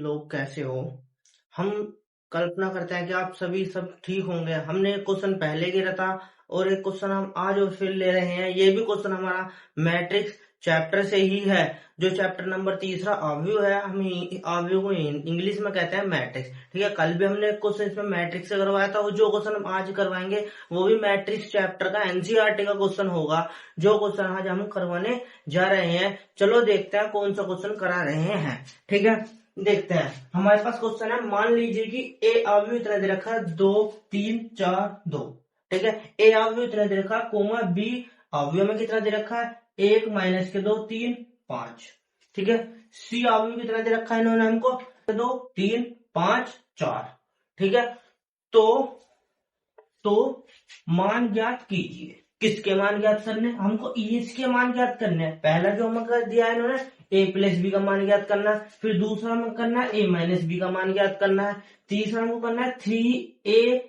लोग कैसे हो। हम कल्पना करते हैं कि आप सभी सब ठीक होंगे। हमने एक क्वेश्चन पहले गिरा था और एक क्वेश्चन हम आज और फिर ले रहे हैं। ये भी क्वेश्चन हमारा मैट्रिक्स चैप्टर से ही है, जो चैप्टर नंबर 3 अवयव है। हम अवयव को इंग्लिश में कहते हैं मैट्रिक्स। ठीक है, कल भी हमने एक क्वेश्चन इसमें मैट्रिक्स से करवाया था, और जो क्वेश्चन हम आज करवाएंगे वो भी मैट्रिक्स चैप्टर का एनसीईआरटी का क्वेश्चन होगा, जो क्वेश्चन आज हम करवाने जा रहे हैं। चलो देखते हैं कौन सा क्वेश्चन करा रहे हैं। ठीक है, देखते हैं। हमारे पास क्वेश्चन है, मान लीजिए कि ए अवयव इतना दे रखा है 2 3 4 2। ठीक है, ए अवयव इतना दे रखा है, कोमा बी अवयव में कितना दे रखा है 1 माइनस के 2 3 5। ठीक है, सी अवयव कितना दे रखा है इन्होंने हमको 2 3 5 4। ठीक है, तो मान ज्ञात कीजिए। किसके मान ज्ञात करने, हमको इसके मान ज्ञात करने हैं। पहला जो हमें दिया है इन्होंने a प्लस बी का मान ज्ञात करना है, फिर दूसरा हमें करना है a माइनस बी का मान ज्ञात करना है, तीसरा हमको करना है 3a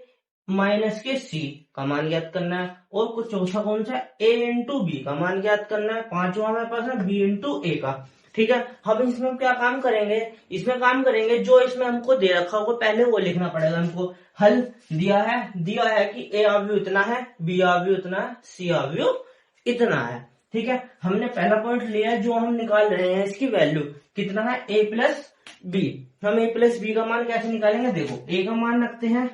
माइनस के c का मान ज्ञात करना है, और कुछ चौथा कौन सा a इंटू बी का मान ज्ञात करना है, पांचवा हमारे पास है b इंटू a का। ठीक है, अब इसमें क्या काम करेंगे, इसमें काम करेंगे जो इसमें हमको दे रखा होगा पहले वो लिखना पड़ेगा हमको। हल दिया है कि a अवयव इतना है, b अवयव इतना है, c अवयव इतना है। ठीक है, हमने पहला पॉइंट लिया है, जो हम निकाल रहे हैं इसकी वैल्यू कितना है a प्लस बी। हम a प्लस बी का मान कैसे निकालेंगे, देखो a का मान रखते हैं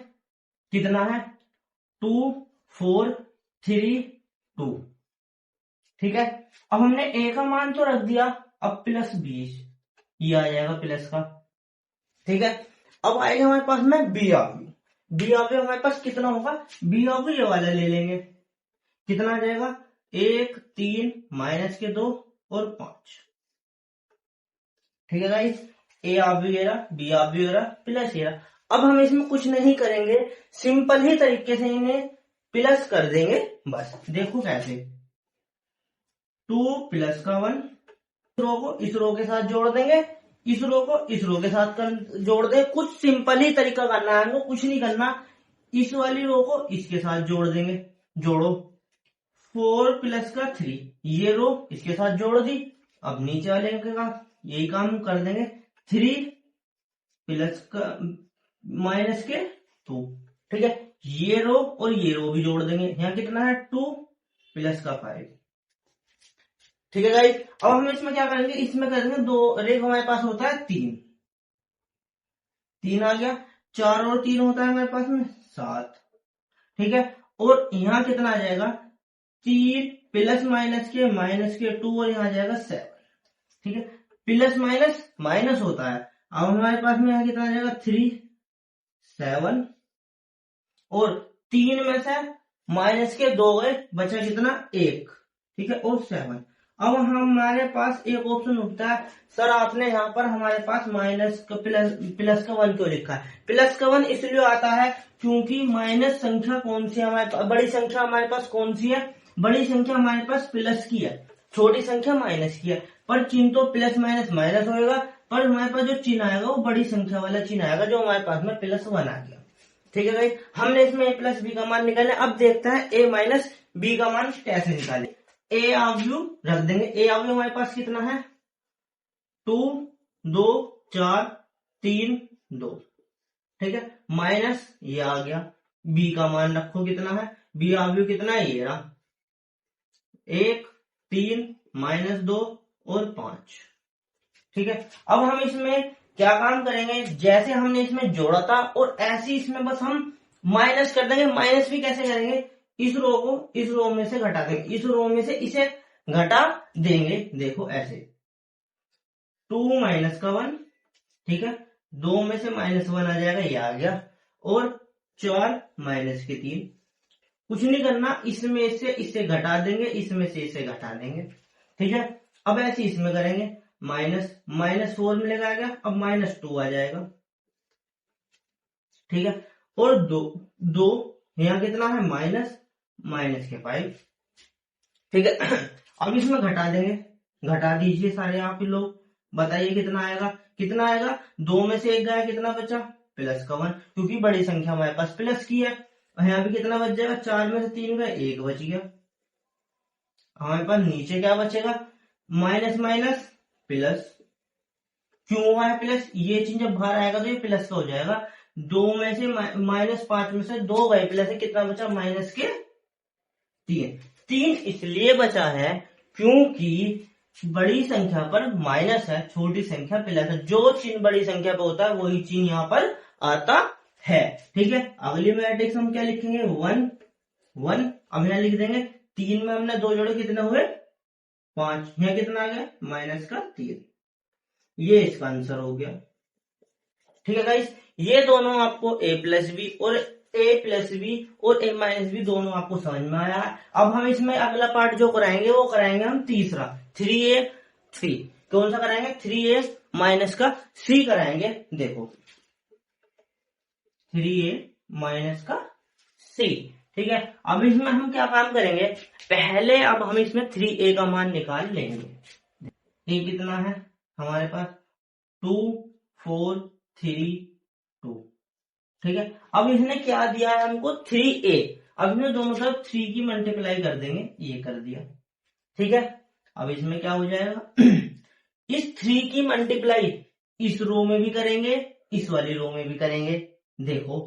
कितना है 2 4 3 2। ठीक है, अब हमने a का मान तो रख दिया, अब प्लस 20 ये आ जाएगा प्लस का। ठीक है, अब आएगा हमारे पास में बी अवयव हमारे पास कितना होगा, बी अवयव ये वाला ले लेंगे, कितना आ जाएगा 1 3 माइनस के 2 और 5। ठीक है गाइस, ए अवयव बी अवयव प्लस ये। अब हम इसमें कुछ नहीं करेंगे, सिंपल ही तरीके से इन्हें प्लस कर देंगे बस। देखो कैसे, 2 प्लस का 1, रो को इस रो के साथ जोड़ देंगे, इस रो को इस रो के साथ जोड़ देंगे। कुछ सिंपल ही तरीका करना है, हमको कुछ नहीं करना। इस वाली रो को इसके साथ जोड़ देंगे, जोड़ो 4 प्लस का 3, ये रो इसके साथ जोड़ दी। अब नीचे वाले का यही काम कर देंगे, 3 प्लस का माइनस के 2। ठीक है, ये रो और ये रो भी जोड़ देंगे, यहाँ कितना है 2 प्लस का 5। ठीक है गाइस, अब हम इसमें क्या करेंगे, इसमें करेंगे 2 रेख हमारे पास होता है 3 आ गया, 4 और 3 होता है हमारे पास में 7। ठीक है, और यहाँ कितना आ जाएगा 3 प्लस माइनस के 2 और यहाँ आ जाएगा 7। ठीक है, प्लस माइनस माइनस होता है। अब हमारे पास में यहाँ कितना आ जाएगा 3 7, और 3 में से माइनस के 2 गए, बचा कितना 1। ठीक है, और 7। अब हमारे पास एक ऑप्शन उठता है, सर आपने यहाँ पर हमारे पास माइनस का प्लस का 1 क्यों लिखा है। प्लस का 1 इसलिए आता है क्योंकि माइनस संख्या कौन सी है हमारे पास, बड़ी संख्या हमारे पास कौन सी है, बड़ी संख्या हमारे पास प्लस की है, छोटी संख्या माइनस की है। पर चिन्ह तो प्लस माइनस माइनस होएगा, पर हमारे पास जो चिन्ह आएगा वो बड़ी संख्या वाला चिन्ह आएगा, जो हमारे पास में प्लस 1 आ गया। ठीक है भाई, हमने इसमें a प्लस बी का मान निकाला। अब देखते हैं a माइनस बी का मान कैसे निकाले। ए अवयव रख देंगे, ए अवयव हमारे पास कितना है 2 2 4 3 2। ठीक है, माइनस ये आ गया, बी का मान रखो कितना है, बी अवयव कितना है ये रहा 1 3 माइनस 2 और 5। ठीक है, अब हम इसमें क्या काम करेंगे, जैसे हमने इसमें जोड़ा था और ऐसे इसमें बस हम माइनस कर देंगे। माइनस भी कैसे करेंगे, इस रो को इस रो में से घटा देंगे, इस रो में से इसे घटा देंगे। देखो ऐसे 2 माइनस का 1, ठीक है, 2 में से माइनस 1 आ जाएगा, ये आ गया, और 4 माइनस के 3। कुछ नहीं करना, इसमें से इसे घटा देंगे, इसमें से इसे घटा देंगे। ठीक है, अब ऐसे इसमें करेंगे, माइनस 4 मिलेगा आ गया, अब माइनस 2 आ जाएगा। ठीक है, और 2 यहाँ कितना है माइनस के 5। ठीक है, अब इसमें घटा देंगे, घटा दीजिए सारे आप लोग, बताइए कितना आएगा 2 में से 1 गया, कितना बचा प्लस का 1, क्योंकि बड़ी संख्या हमारे पास प्लस की है। यहाँ भी कितना बच जाएगा, 4 में से 3 गया, 1 बच गया। हमारे पास नीचे क्या बचेगा, माइनस माइनस प्लस, क्यों हुआ है प्लस, ये चीज जब बाहर आएगा तो ये प्लस का हो जाएगा। 2 में से -5 में से 2 गए, प्लस है कितना बचा, -3। 3 इसलिए बचा है क्योंकि बड़ी संख्या पर माइनस है, छोटी संख्या प्लस है। जो चिन्ह बड़ी संख्या पर होता है वही चिन्ह यहाँ पर आता है। ठीक है, अगली मैट्रिक्स हम क्या लिखेंगे, 1 1। अब यहाँ लिख देंगे 3 में हमने 2 जोड़े, कितने हुए 5, यहाँ कितना आ गया -3। ये इसका आंसर हो गया। ठीक है गाइस, ये दोनों आपको a+b और a+b और a-b दोनों आपको समझ में आया है। अब हम इसमें अगला पार्ट जो कराएंगे वो कराएंगे हम तीसरा, 3a3। कौन सा कराएंगे, 3a माइनस का c कराएंगे। देखो 3a माइनस का c। ठीक है, अब इसमें हम क्या काम करेंगे, पहले अब हम इसमें 3a का मान निकाल लेंगे। a कितना है हमारे पास, 2 4 3 2। ठीक है, अब इसने क्या दिया है हमको, 3a। अब इसमें दोनों तरफ 3 की मल्टीप्लाई कर देंगे, ये कर दिया। ठीक है, अब इसमें क्या हो जाएगा, इस 3 की मल्टीप्लाई इस रो में भी करेंगे, इस वाली रो में भी करेंगे। देखो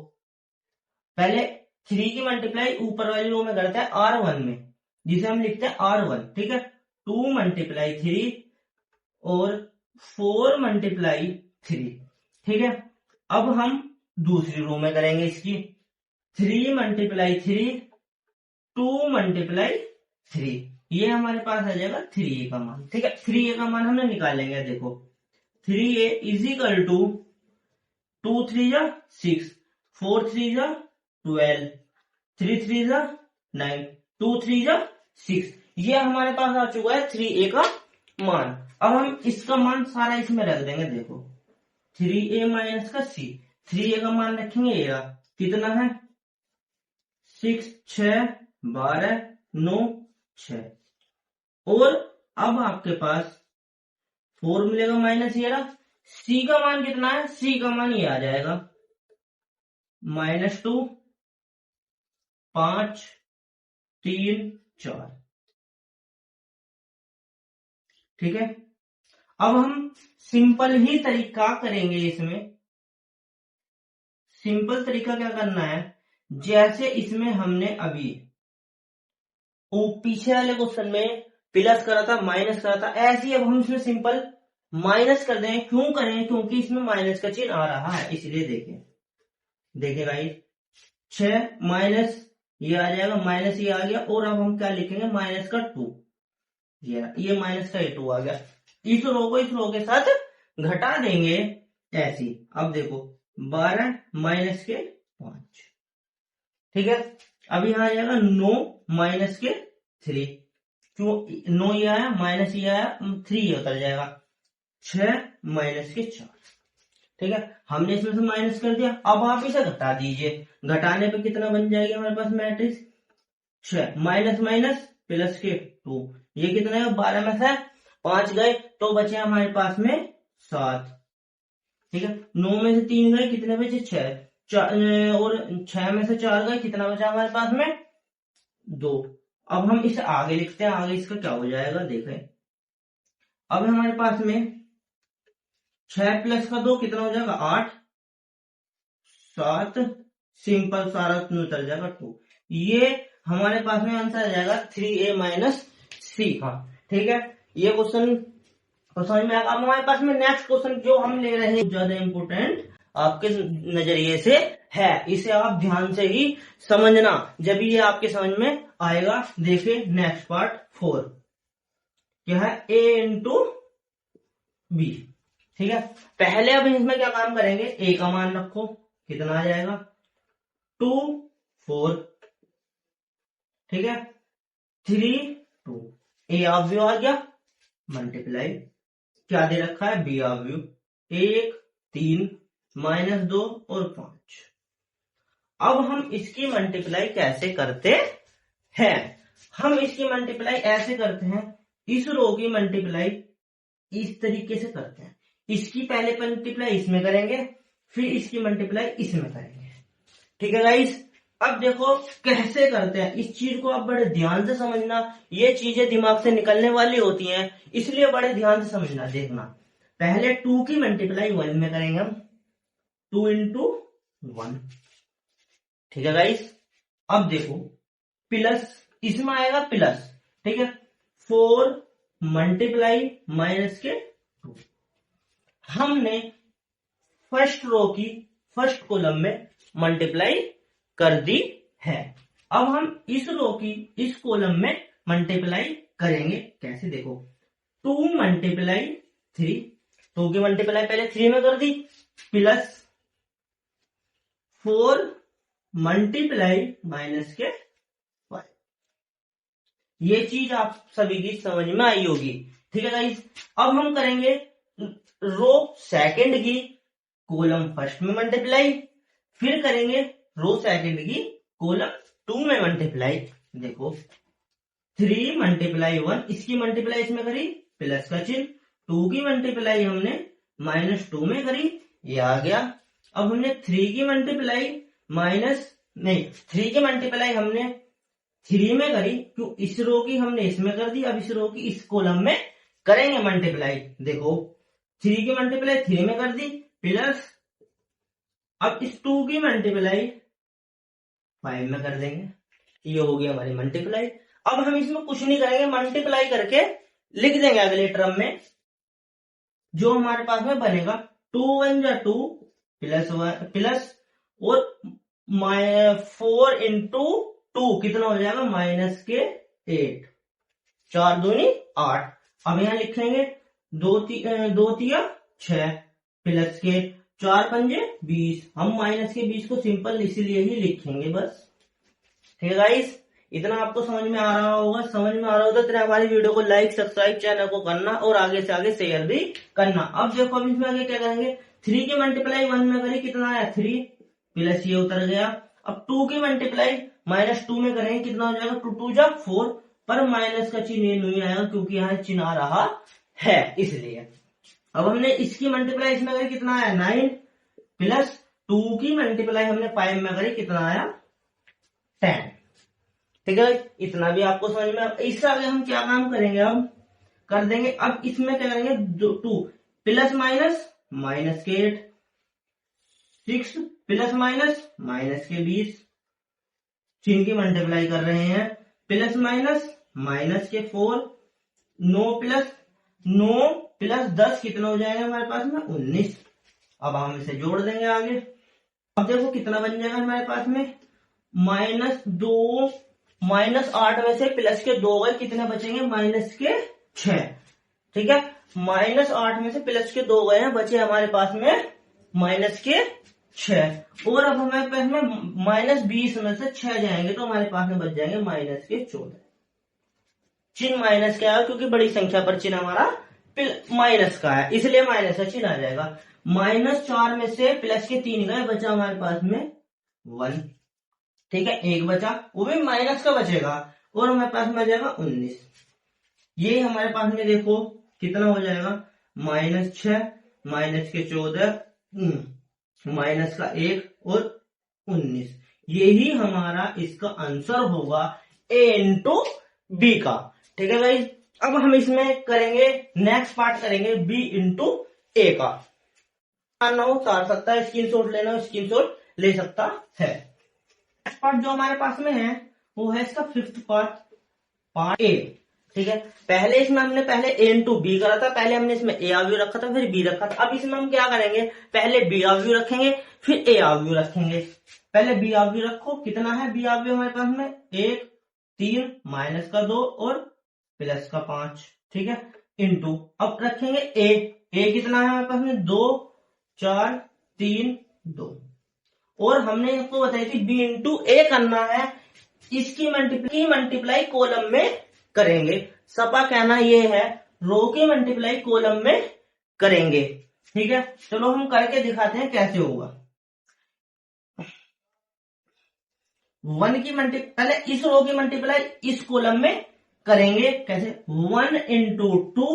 पहले 3 की मल्टीप्लाई ऊपर वाली रो में करते हैं R1 में, जिसे हम लिखते हैं R1। ठीक है, 2 × 3 और 4 × 3। ठीक है, अब हम दूसरी रो में करेंगे इसकी, 3 × 3 2 × 3। ये हमारे पास आ जाएगा 3a का मान। ठीक है, 3a का मान हमने निकाल लेंगे। देखो 3a = 2 3 6 4 3 12 3 3 9 2 3 6। ये हमारे पास आ चुका है 3a का मान। अब हम इसका मान सारा इसमें रख देंगे। देखो 3a माइनस का c, 3a का मान रखेंगे, ये कितना है 6 6 12 9 6। और अब आपके पास 4 मिलेगा माइनस ये रहा। c का मान कितना है, c का मान ये आ जाएगा -2 5 3 4। ठीक है, अब हम सिंपल ही तरीका करेंगे। इसमें सिंपल तरीका क्या करना है, जैसे इसमें हमने अभी पीछे वाले क्वेश्चन में प्लस करा था, माइनस करा था, ऐसे ही अब हम इसमें सिंपल माइनस कर देंगे। क्यों करें, क्योंकि इसमें माइनस का चिन्ह आ रहा है, इसलिए देखिए भाई 6 माइनस ये आ जाएगा, माइनस ये आ गया। और अब हम क्या लिखेंगे, -2। ये माइनस का 2 आ गया। इस रो को इस रो के साथ घटा देंगे ऐसी। अब देखो 12 माइनस के 5। ठीक है, अब यहां आ जाएगा 9 माइनस के 3। क्यों 9 ये आया, माइनस ये आया, 3 ये उतर जाएगा। 6 माइनस के 4। ठीक है, हमने इसमें से माइनस कर दिया। अब आप इसे घटा दीजिए, घटाने पे कितना बन जाएगा हमारे पास मैट्रिक्स, 6 माइनस माइनस प्लस के 2। ये कितना है, 12 में से 5 गए तो बचे हमारे पास में 7। ठीक है, 9 में से 3 गए, कितने बचे 6। और 6 में से 4 गए, कितना बचा हमारे पास में 2। अब हम इसे आगे लिखते हैं, आगे इसका क्या हो जाएगा देखें। अब हमारे पास में 6 प्लस का 2 कितना हो जाएगा 8 7। सिंपल सारा उतर जाएगा 2। ये हमारे पास में आंसर आ जाएगा 3a माइनस c का। ठीक है, ये क्वेश्चन समझ में आएगा। अब हमारे पास में नेक्स्ट क्वेश्चन जो हम ले रहे हैं ज्यादा इंपोर्टेंट आपके नजरिए से है, इसे आप ध्यान से ही समझना, जब ये आपके समझ में आएगा। देखिए नेक्स्ट पार्ट 4 क्या है, a इंटू b। ठीक है, पहले अब इसमें क्या काम करेंगे, a का मान रखो, कितना आ जाएगा 2 4। ठीक है, 3 2। a ऑब्वियस आ गया, मल्टीप्लाई क्या दे रखा है, b ऑब्वियस 1 3 -2 और 5। अब हम इसकी मल्टीप्लाई कैसे करते हैं, हम इसकी मल्टीप्लाई ऐसे करते हैं, इस रो की मल्टीप्लाई इस तरीके से करते हैं। इसकी पहले मल्टीप्लाई इसमें करेंगे, फिर इसकी मल्टीप्लाई इसमें करेंगे। ठीक है गाइस, अब देखो कैसे करते हैं, इस चीज को आप बड़े ध्यान से समझना। ये चीजें दिमाग से निकलने वाली होती हैं, इसलिए बड़े ध्यान से समझना। देखना पहले 2 की मल्टीप्लाई 1 में करेंगे हम, 2 इंटू 1। ठीक है गाइस, अब देखो प्लस इसमें आएगा प्लस, ठीक है, 4 मल्टीप्लाई माइनस के 2। हमने फर्स्ट रो की फर्स्ट कॉलम में मल्टीप्लाई कर दी है। अब हम इस रो की इस कॉलम में मल्टीप्लाई करेंगे, कैसे देखो, 2 मल्टीप्लाई 3, 2 की मल्टीप्लाई पहले 3 में कर दी, प्लस 4 मल्टीप्लाई माइनस के 5। ये चीज आप सभी की समझ में आई होगी। ठीक है गाइस, अब हम करेंगे रो सेकंड की कॉलम फर्स्ट में मल्टीप्लाई, फिर करेंगे रो सेकंड की कॉलम 2 में मल्टीप्लाई। देखो 3 मल्टीप्लाई 1, इसकी मल्टीप्लाई इसमें करी, प्लस का चिन्ह, 2 की मल्टीप्लाई हमने -2 में करी, ये आ गया। अब हमने 3 की मल्टीप्लाई थ्री की मल्टीप्लाई हमने 3 में करी, क्यों, इस रो की हमने इसमें कर दी, अब इस रो की इस कॉलम में करेंगे मल्टीप्लाई। देखो 3 की मल्टीप्लाई 3 में कर दी, प्लस अब इस 2 की मल्टीप्लाई 5 में कर देंगे, ये हो गई हमारी मल्टीप्लाई। अब हम इसमें कुछ नहीं करेंगे, मल्टीप्लाई करके लिख देंगे अगले टर्म में, जो हमारे पास में बनेगा 2 1 जा 2 प्लस और 4 इंटू 2 कितना हो जाएगा, माइनस के 8, 4 दूनी 8। अब यहां लिखेंगे 2 तिया 6 प्लस के 4 पंजे 20, हम माइनस के 20 को सिंपल इसीलिए ही लिखेंगे बस। ठीक है गाइस, इतना आपको समझ में आ रहा होगा, समझ में आ रहा होगा तो हमारी वीडियो को लाइक सब्सक्राइब चैनल को करना और आगे से आगे शेयर भी करना। अब देखो अब इसमें आगे क्या करेंगे, 3 की मल्टीप्लाई 1 में करें, कितना आया 3, प्लस ये उतर गया। अब 2 की मल्टीप्लाई -2 में करेंगे, कितना हो जाएगा, 2 2 जा 4, पर माइनस का चिन्ह नहीं आएगा क्योंकि यहाँ चिन्ह आ रहा है इसलिए। अब हमने इसकी मल्टीप्लाई इसमें करी, कितना आया 9, प्लस 2 की मल्टीप्लाई हमने 5 में करी, कितना आया 10। ठीक है, इतना भी आपको समझ में। इससे आगे हम क्या काम करेंगे, अब कर देंगे, अब इसमें क्या करेंगे, 2 प्लस माइनस के 8, 6 प्लस माइनस के 20, चिन्ह की मल्टीप्लाई कर रहे हैं, प्लस माइनस के 4, 9 प्लस 10 कितना हो जाएगा हमारे पास में 19। अब हम इसे जोड़ देंगे आगे। अब देखो कितना बन जाएगा हमारे पास में, -2 -8 में से प्लस के 2 गए, कितने बचेंगे, -6। ठीक है, -8 में से प्लस के 2 गए हैं, बचे हमारे पास में -6। और अब हमारे पास में -20 में से 6 जाएंगे तो हमारे पास में बच जाएंगे -14। चिन्ह माइनस का है क्योंकि बड़ी संख्या पर चिन्ह हमारा माइनस का है, इसलिए माइनस का चिन्ह आ जाएगा। -4 में से प्लस के 3 गए, बचा हमारे पास में 1। ठीक है, 1 बचा, वो भी माइनस का बचेगा, और हमारे पास में आ जाएगा 19। ये हमारे पास में देखो कितना हो जाएगा, -6 माइनस के 14 माइनस का 1 और 19। यही हमारा इसका आंसर होगा A इंटू बी का। ठीक है भाई, अब हम इसमें करेंगे नेक्स्ट पार्ट करेंगे B इंटू ए का। आना हो तो आ सकता है, स्क्रीनशॉट लेना हो स्क्रीनशॉट ले सकता है। नेक्स्ट पार्ट जो हमारे पास में है वो है इसका 5th पार्ट A। ठीक है, पहले इसमें हमने पहले A इंटू बी करा था, पहले हमने इसमें A आव्यूह रखा था फिर B रखा था। अब इसमें हम क्या करेंगे, पहले B आव्यूह रखेंगे फिर A आव्यूह रखेंगे। पहले B आव्यूह रखो, कितना है B आव्यूह हमारे पास में, 1 3 माइनस का 2 और प्लस का 5। ठीक है, इंटू अब रखेंगे A कितना है हमारे पास में, 2 4 3 2। और हमने आपको बताई थी B इंटू ए करना है, इसकी मल्टीप्लाई कॉलम में करेंगे। सपा कहना ये है रो की मल्टीप्लाई कॉलम में करेंगे। ठीक है, चलो हम करके दिखाते हैं कैसे होगा। 1 की पहले इस रो की मल्टीप्लाई इस कॉलम में करेंगे, कैसे, 1 इंटू 2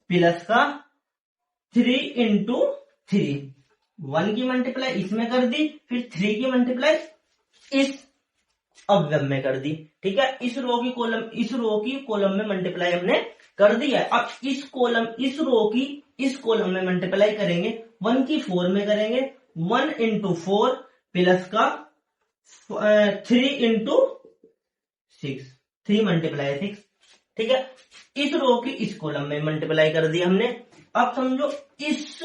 प्लस का 3 इंटू 3। 1 की मल्टीप्लाई इसमें कर दी, फिर 3 की मल्टीप्लाई इस अवयव में कर दी। ठीक है, इस रो की कॉलम में मल्टीप्लाई हमने कर दी है। अब इस रो की इस कॉलम में मल्टीप्लाई करेंगे, 1 की 4 में करेंगे, 1 इंटू 4 प्लस का 3 इंटू 6, 3 मल्टीप्लाई 6। ठीक है, इस रो की इस कॉलम में मल्टीप्लाई कर दी हमने। अब समझो इस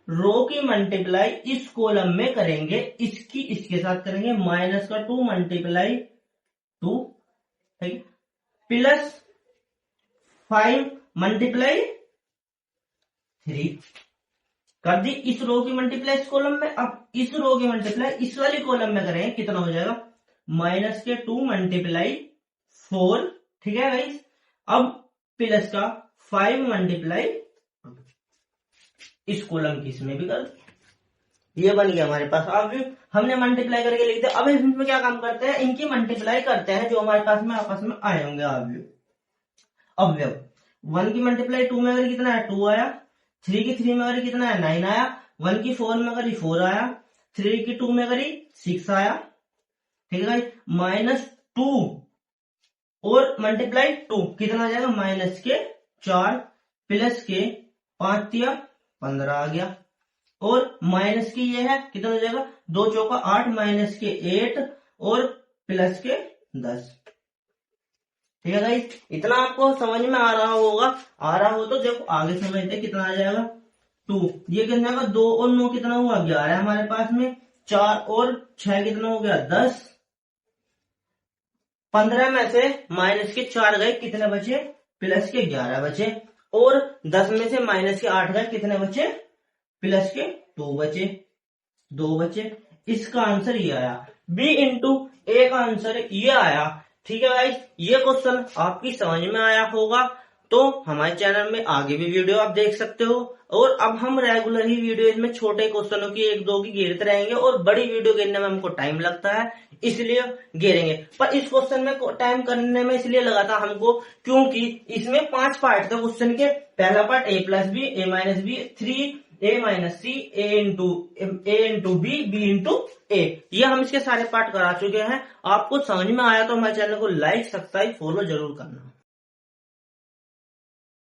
रो की मल्टीप्लाई इस कॉलम में करेंगे, इसकी इसके साथ करेंगे, माइनस का 2 मल्टीप्लाई 2, ठीक है, प्लस 5 मल्टीप्लाई 3 कर दी। इस रो की मल्टीप्लाई इस कॉलम में। अब इस रो की मल्टीप्लाई इस वाली कॉलम में करेंगे, कितना हो जाएगा, माइनस के 2 मल्टीप्लाई 4, ठीक है गाइस। अब प्लस का 5 मल्टीप्लाई इस कॉलम की इसमें भी कर, ये बन गया हमारे पास। अब हमने मल्टीप्लाई करके लिख दिया। अब इसमें क्या काम करते हैं, इनकी मल्टीप्लाई करते हैं जो हमारे पास में आपस में आए होंगे अवयव। 1 की मल्टीप्लाई 2 में अगर कितना है, 2 आया। 3 की 3 में अगर कितना है, 9 आया। 1 की 4 में अगर 4 आया। 3 की 2 में अगर 6 आया। ठीक है भाई, -2 और मल्टीप्लाई 2 कितना आ जाएगा, माइनस के 4 प्लस के 5 या 15 आ गया। और माइनस की ये है, कितना हो जाएगा, 2 चौका 8 माइनस के 8 और प्लस के 10। ठीक है गाइस, इतना आपको समझ में आ रहा होगा। आ रहा हो तो देखो आगे समझते हैं कितना आ जाएगा, 2 ये कितना आएगा, 2 और 9 कितना हुआ, 11 हमारे पास में। 4 और 6 कितना हो गया, 10। 15 में से माइनस के 4 गए, कितने बचे, प्लस के 11 बचे। और 10 में से माइनस के 8 गए, कितने बचे, प्लस के 2 बचे। इसका आंसर ये आया, बी इंटू ए का आंसर ये आया। ठीक है गाइस, ये क्वेश्चन आपकी समझ में आया होगा। तो हमारे चैनल में आगे भी वीडियो आप देख सकते हो। और अब हम रेगुलर ही वीडियो में छोटे क्वेश्चनों की 1-2 की घेरते रहेंगे, और बड़ी वीडियो घेरने में हमको टाइम लगता है, इसलिए घेरेंगे। पर इस क्वेश्चन में टाइम करने में इसलिए लगा था हमको, क्योंकि इसमें 5 पार्ट थे क्वेश्चन के। पहला part a plus B, a minus B, 3a minus C, a into B, b into A. ये हम इसके सारे पार्ट करा चुके हैं। आपको समझ में आया तो हमारे चैनल को लाइक, सब्सक्राइब, फॉलो जरूर करना।